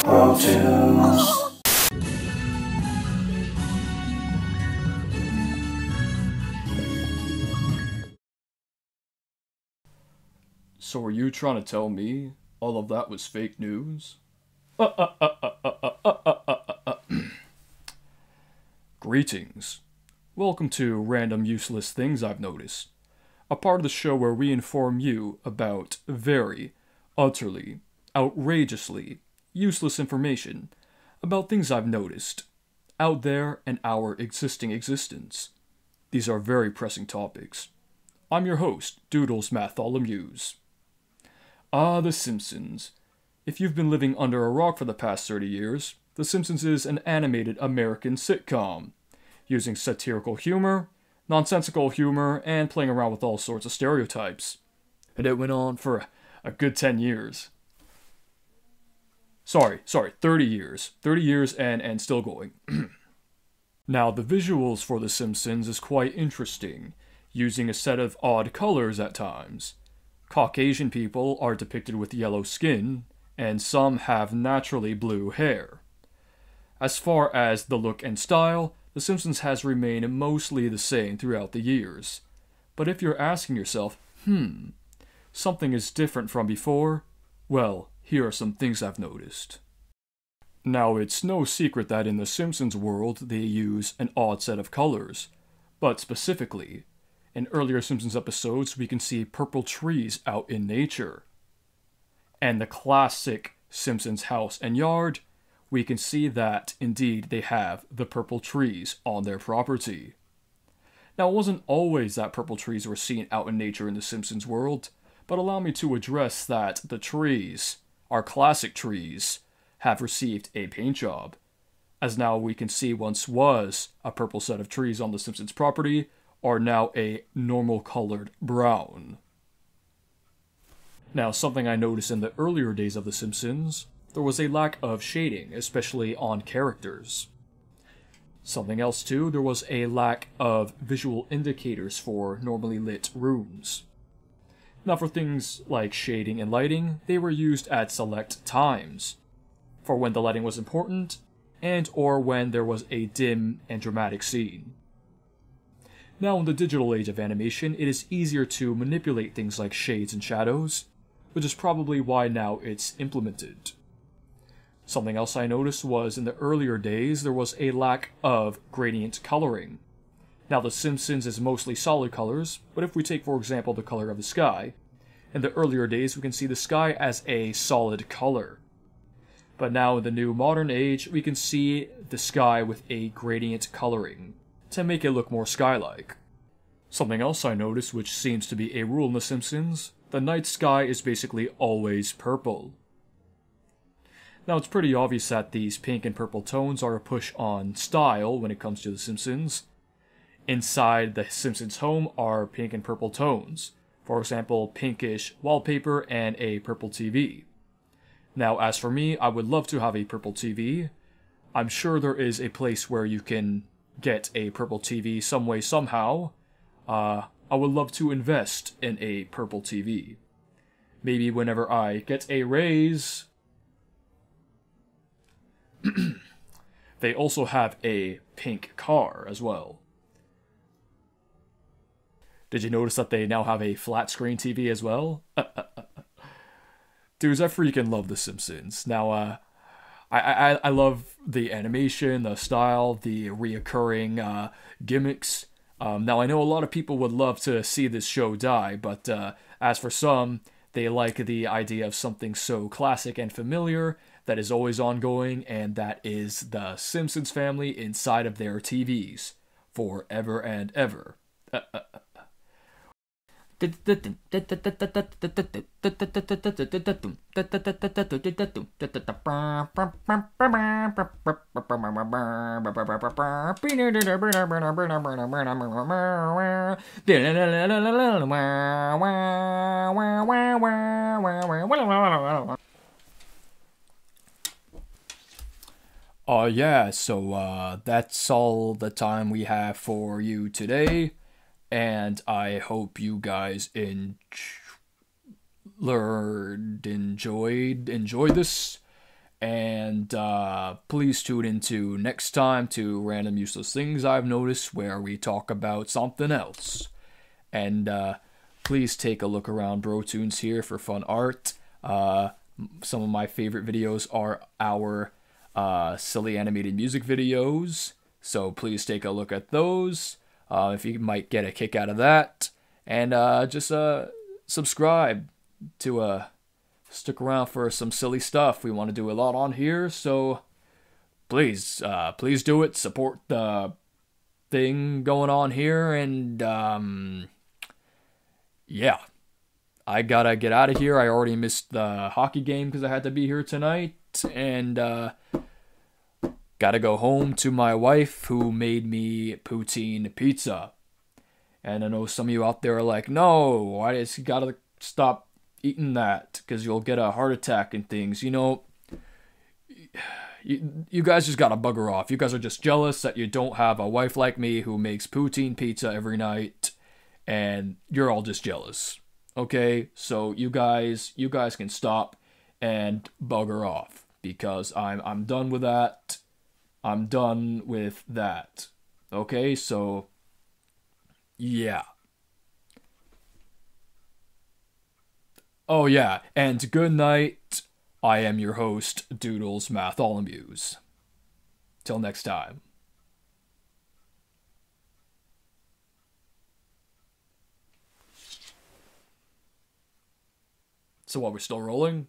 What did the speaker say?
Hues. So are you trying to tell me all of that was fake news? Greetings. Welcome to Random Useless Things I've Noticed, a part of the show where we inform you about very, utterly, outrageously useless information about things I've noticed out there in our existing existence. These are very pressing topics. I'm your host, Doodles Matholomews. The Simpsons. If you've been living under a rock for the past 30 years, The Simpsons is an animated American sitcom, using satirical humor, nonsensical humor, and playing around with all sorts of stereotypes. And it went on for a good 10 years. Sorry, 30 years. 30 years and still going. Now, the visuals for The Simpsons is quite interesting, using a set of odd colors at times. Caucasian people are depicted with yellow skin, and some have naturally blue hair. As far as the look and style, The Simpsons has remained mostly the same throughout the years. But if you're asking yourself, something is different from before, well, here are some things I've noticed. Now, it's no secret that in The Simpsons world they use an odd set of colors, but specifically, in earlier Simpsons episodes, we can see purple trees out in nature. And the classic Simpsons house and yard, we can see that, indeed, they have the purple trees on their property. Now, it wasn't always that purple trees were seen out in nature in the Simpsons world, but allow me to address that the trees, our classic trees, have received a paint job. As now we can see once was a purple set of trees on the Simpsons property, are now a normal colored brown. Now, something I noticed in the earlier days of The Simpsons, there was a lack of shading, especially on characters. Something else too, there was a lack of visual indicators for normally lit rooms. Now, for things like shading and lighting, they were used at select times, for when the lighting was important, and or when there was a dim and dramatic scene. Now, in the digital age of animation, it is easier to manipulate things like shades and shadows, which is probably why now it's implemented. Something else I noticed was in the earlier days, there was a lack of gradient coloring. Now, The Simpsons is mostly solid colors, but if we take, for example, the color of the sky, in the earlier days we can see the sky as a solid color. But now in the new modern age, we can see the sky with a gradient coloring, to make it look more sky-like. Something else I noticed, which seems to be a rule in The Simpsons, the night sky is basically always purple. Now, it's pretty obvious that these pink and purple tones are a push on style when it comes to The Simpsons. Inside the Simpsons home are pink and purple tones, for example, pinkish wallpaper and a purple TV. Now, as for me, I would love to have a purple TV. I'm sure there is a place where you can get a purple TV some way, somehow. I would love to invest in a purple TV. Maybe whenever I get a raise. They also have a pink car as well. Did you notice that they now have a flat screen TV as well? Dudes, I freaking love The Simpsons. Now, I love the animation, the style, the reoccurring gimmicks. Now, I know a lot of people would love to see this show die, but as for some, they like the idea of something so classic and familiar that is always ongoing, and that is the Simpsons family inside of their TVs forever and ever. So that's all the time we have for you today, and I hope you guys enjoyed this, And please tune into next time to Random Useless Things I've Noticed, where we talk about something else. And please take a look around BroTunes here for fun art. Some of my favorite videos are our silly animated music videos, so please take a look at those if you might get a kick out of that. And just subscribe to stick around for some silly stuff. We want to do a lot on here, so please do it. Support the thing going on here, and yeah. I gotta get out of here. I already missed the hockey game because I had to be here tonight, and gotta go home to my wife who made me poutine pizza. And I know some of you out there are like, no, I just gotta stop eating that because you'll get a heart attack and things. You know, you guys just gotta bugger off. You guys are just jealous that you don't have a wife like me who makes poutine pizza every night, and you're all just jealous. Okay, so you guys can stop and bugger off because I'm done with that. I'm done with that. Okay, so yeah. Oh yeah, and good night. I am your host, Doodles Matholomews. Till next time. So what, we're still rolling?